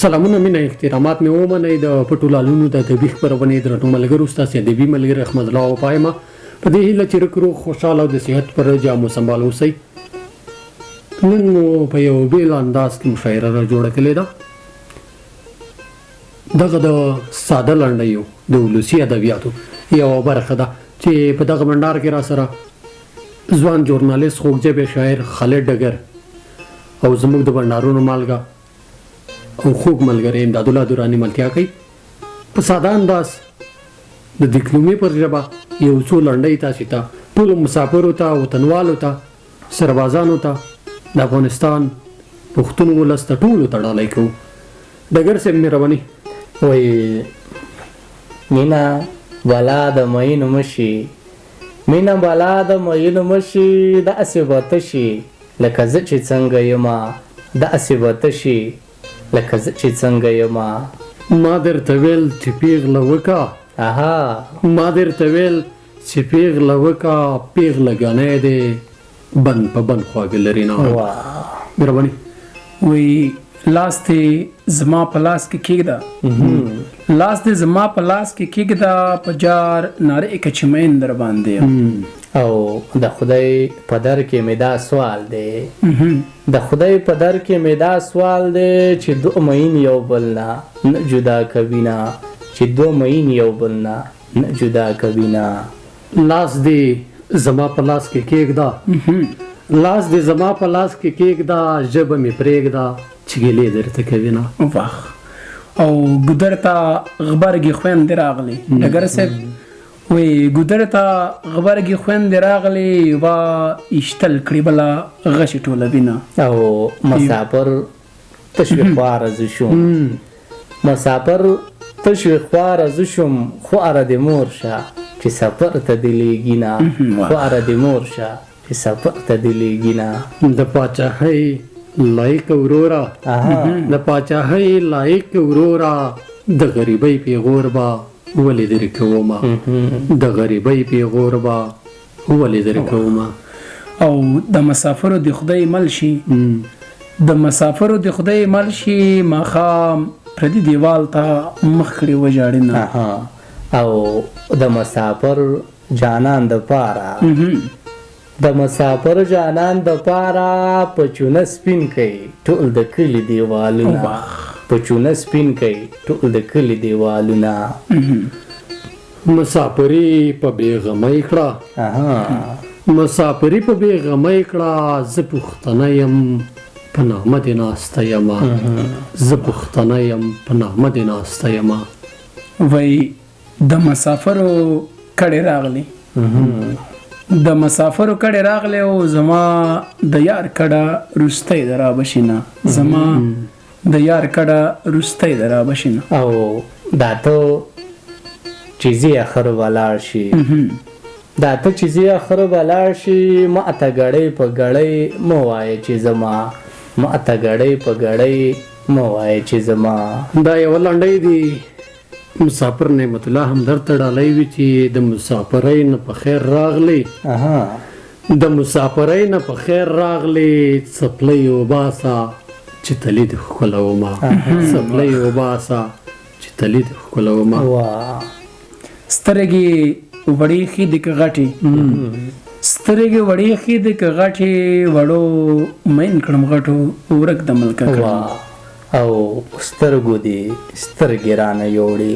سلامونه مینه احترامات مې ومنئ د پټو لالونو د ادبي خپرونې درنو ملګرو ستاسې ادبي ملګري احمد الله وپایمه په دې هیله چې روغ روغ خوشحاله او د صحت پر جامو سنبال اوسئ. نن مو په یو بېل انداز کې مشاعره را جوړه کړې ده. دغه د ساده لنډیو د ولسي ادبیاتو یوه برخه ده چې په دغه بنډار کې را سره ځوان ژورنالیست خوږژبی شاعر خالد ډګر او زموږ د بنډارونو مالګه او خوږ ملګری امدادالله دراني ملتیا کوي. په ساده انداز د دیکلومي پر ژبه یو څو لنډۍ تاسې ته ټولو مسافرو ته وطنوالو ته سربازانو ته د افغانستان پښتون ولس ته ټولو ته ډالۍ کوو. ډګر صاحب مهرباني. وای مینا بالا د مینو مشي، مینا بالا د مینو مشي، د اسبات شي لکه زه چې څنګه یما، د اسبات شي لکه زه چې څنګه یما. ما درته ویل چې پیغله وکا، اها ما درته ویل چې پیغله وکا، پیغله ګنی دی بند په بند خواږه لري نه. مهرباني. وی لاس دې زما په لاس کې کېږده، لاس دې زما په لاس کې کېږده، په جار نارې که چې مین در باندې او د خدای په در کې مې دا سوال دی، د خدای په در کې مې دا سوال دی چې دو مین یو بل نه جدا کوي نه، چې دو مین یو بل نه جدا کوي نه. لاس دې زما په لاس کې کېږده، لاس دې زما په لاس کې کېږده، ژبه مې پرېږده چې ګیلې درته کوي نه. واخ او ګودر ته غبرګې خویندې راغلې. ډګر صاحب وی ګودر ته غبرګې خویندې راغلې، یوه ایشتل کړي بله غشې ټولوي نه. او مسافر تشوي خواره زه شوم، مسافر تشوي خواره زه شوم، خواره دې مور شه چې سفر ته دې لیږي نه، خواره دې مور شه چې سفر ته دې لیږي نه. د پاچاهۍ لایق ورورا، د پاچاهۍ لایق ورورا، د غریبۍ پیغور به ولې درې کومه، د غریبۍ پیغور به ولې درې کومه. او د مسافرو د خدای مل شي، د مسافرو د خدای مل شي، ماښام پردي دیوال ته مخ کړي وژاړي نه. او د مسافر جانان د پاره، د مسافر جانان د پاره په چونه سپین کوي ټول د کلي دیوالونه، په چونه سپین کوي ټول د کلي دیوالونه. مسافري په بېغمۍ کړه، مسافري په بېغمۍ کړه، زه پښتنه یم په نامه دې ناسته یمه، زه پښتنه یم په نامه دې ناسته یمه. وی د مسافرو کړې راغلي، د مسافرو کړه راغله او زما د یار کړه رستۍ درا بشینه، زما د یار کړه رستۍ درا بشینه. او دا ته چیزی اخر ولاړ شي، دا ته چیزی اخر ولاړ شي، ما ته غړې په غړې مو وای چې زما، ما ته غړې په غړې مو وای چې زما. دا یو لنډۍ دی مسافر نعمت الله همدرد ته ډالۍ وي چې د مسافرۍ نه په خیر راغلی، د مسافرۍ نه په خیر راغلی، څپلۍ وباسه چې تلي دې ښکلومه، څپلۍ وباسه چې تلي دې ښکلومه. سترګې وړې ښې دي که غټې، سترګې وړې ښې دي که غټې، وړو مین کړم غټو ورک د ملکه کړم. او سترګو دې سترګې رانه یوړې،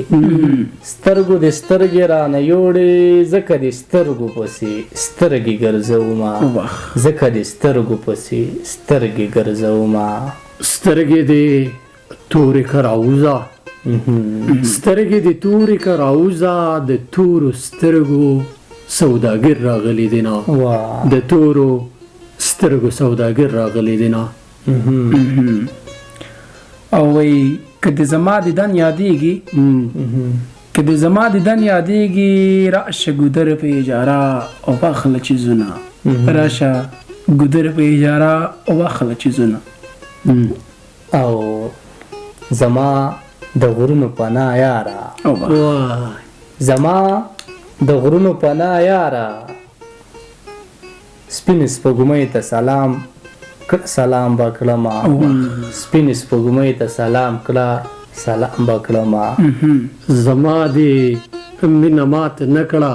سترګو دې سترګې رانه یوړې، ځکه دې سترګو پسې سترګې ګرځومه، ځکه دې سترګو پسې سترګې ګرځومه. سترګې دې تورې که راوځه، سترګې دې تورې که راوځه، د تورو سترګو سوداګر راغلی دی نه، د تورو سترګو سوداګر راغلی دی نه. او وی که د زما دیدن یادیږي، که د زما دیدن یادیږي، راشه ګودر په اجاره او واخله چیزونه، راشه ګودر په اجاره او واخله چیزونه. او زما د غرونو پناه یاره، زما د غرونو پناه یاره، سپین سپوږمۍ ته سلام سلام بکړم سپین سپوږمۍ ته سلام کړه سلام بکړم زما دې مینه مات نکړه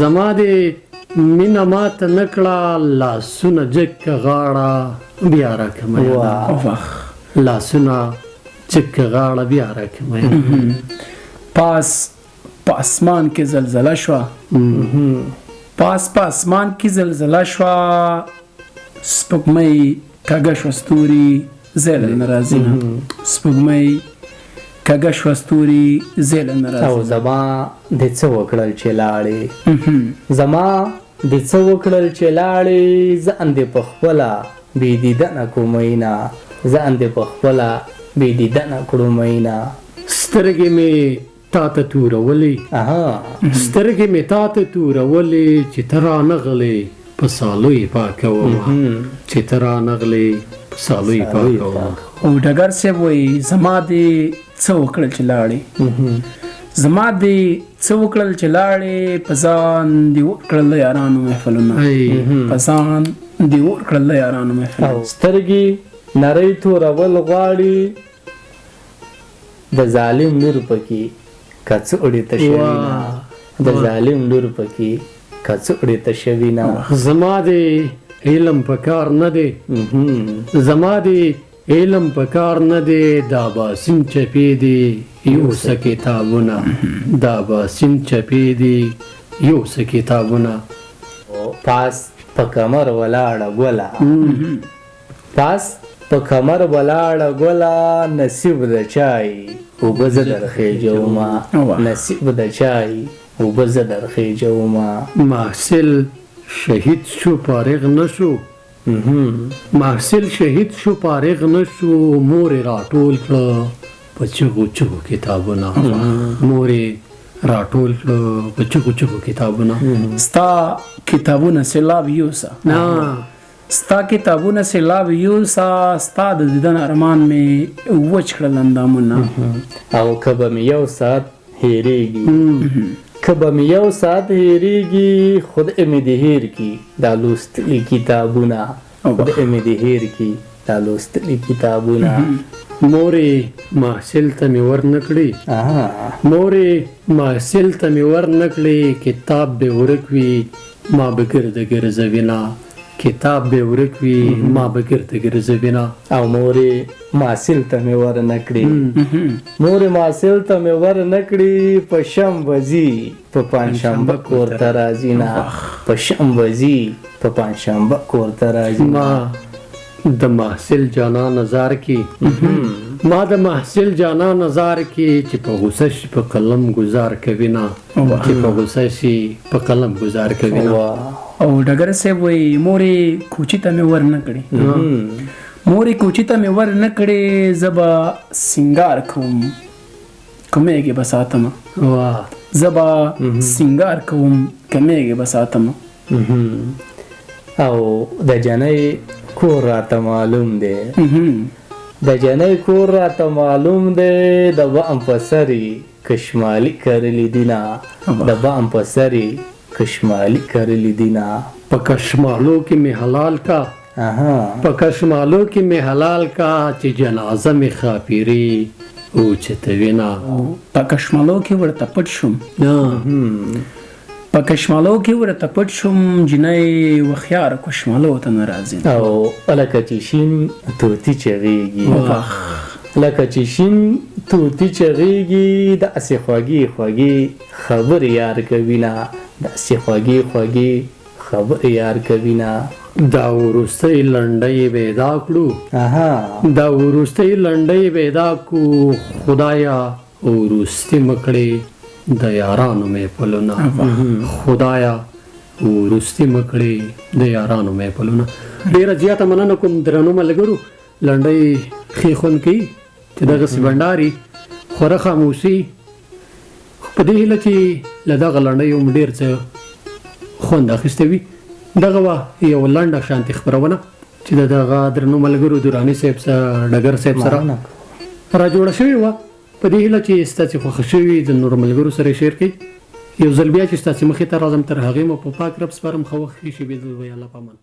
زما دې مینه مات نکړه لاسونه جک غاړه بیا راکمه لاسونه جک غاړه بیا راکمه پاس په اسمان کې زلزله شوه پاس په اسمان کې زلزله شوه سپوږمۍ کږه شوه ستوري زیله نه راځي نه سپوږمۍ کږه شوه ستوري زیله نه راځي او زما د څه وکړل چې لاړې زما د څه وکړل چې لاړې ځان دې په خپله بې دیدنه کومینا ځان دې په خپله بې دیدنه کړو مینا سترګې مې تا ته تورولې سترګې مې تا ته تورولې چې ته رانغلې په سالو یې پاکومه چې ته رانغلې په سالو یې پاکومه او ډګر صاحب وایي زما دې څه وکړل چې لاړې زما دې څه وکړل چې لاړې په ځان دې وکړل یارانو محفلونه په ځان دې وکړل یارانو محفلونه سترګې نری تورول غواړي د ظالم لور پکې کڅوړې ته شوینا د ظالم لور پکې کڅوړې ته شوینا زما دې علم پکار نه دی زما دې علم پکار نه دی دا باسم چپې دی یو څه کتابونه دا باسم چپې دی یو څه کتابونه پاس په کمر ولاړه ګوله پاس په کمر ولاړه ګوله نصیب د چای اوبه زه درخېجومه نصیب د چای اوبه زه درخېجومه محصل شهید شو فارغ نشو محصل شهید شو فارغ نشو مور راټول کړه په چغو چغو کتابونه مور راټول کړه په چغو چغو کتابونه ستا کتابونه سیلاب یوسه ستا کتابونه سیلاب یوسه ستا د دیدن ارمان مې وچ کړل اندامونه او که به مې یو ساعت هېرېږي که به مې یو ساعت هېرېږي خدای مې دې هېر کړي دا لوستلي کتابونه خدای مې دې هېر کړي دا لوستلي کتابونه مورې محصل ته مې ور نه کړي مورې محصل ته مې ور نه کړي کتاب به ورک وي ما به ګرده ګرځوینه کتاب به ورک وي ما به ګرده ګرځوینه او مورې محصل ته مې ور نه کړي مورې محصل ته مې ور نه کړي په شنبه ځي په پنجشنبه کور ته راځي نه په شنبه ځي په پنجشنبه کور ته راځي ما د محصل جانا نظر کی ما د محصل جانا نظر کی چې په غوسه شي په قلم گزار کوي نه چې په غوسه شي په قلم گزار کوي نه او ډګر صاحب وایي مورې کوچي ته مې ور نه کړي مورې کوچي ته مې ور نه کړي زه به سینګار کوم کمیږي به ساتمه زه به سینګار کوم کمیږي به ساتمه او د جنۍ کور راته معلوم دی د جنۍ کور راته معلوم دی د بام په سري کشمالي کرلی دینا د بام په سري کشمالي کرلی دینا په کشمالو کې می حلال کا په کشمالو کې می حلال کا چې جنازه می خاپيري او چتوینا په کشمالو کې ورته پټ شوم په کشمالو کې ورته پټ شوم جنۍ وخیار کشمالو ته ناراضي او لکه چې شین توتی چغېږي لکه چې شین توتی چغېږي داسې خوږې خوږې خبرې یار کوي نه داسې خوږې خوږې خبرې یار کوي نه دا وروستۍ لنډۍ پیدا کړو دا وروستۍ لنډۍ پیدا کو خدایا وروستي مکړې د یارانو مې پلونه خدایا وروستي مکړې د یارانو مې پلونه ډېره زیاته مننه کوم درنو ملګرو لنډۍ ښې خوند کوي چې دغسې بنډاري خوره خاموشي په دې هیله چې له دغه لنډیو م ډېر څه خوند اخیستی وي دغه وه یو لنډه شانتي خپرونه چې د دغه درنو ملګرو دراني صاحب سره ډګر صاحب سره راجوړه شوې وه په دې هیله چې ستاسې خوښه شوي د نورو ملګرو سره شیر کړئ یو ځل بیا چې ستاسې مخې ته راځم تر هغې مو په پاک رب سپارم ښه وخت ښې شېبې د الله په امان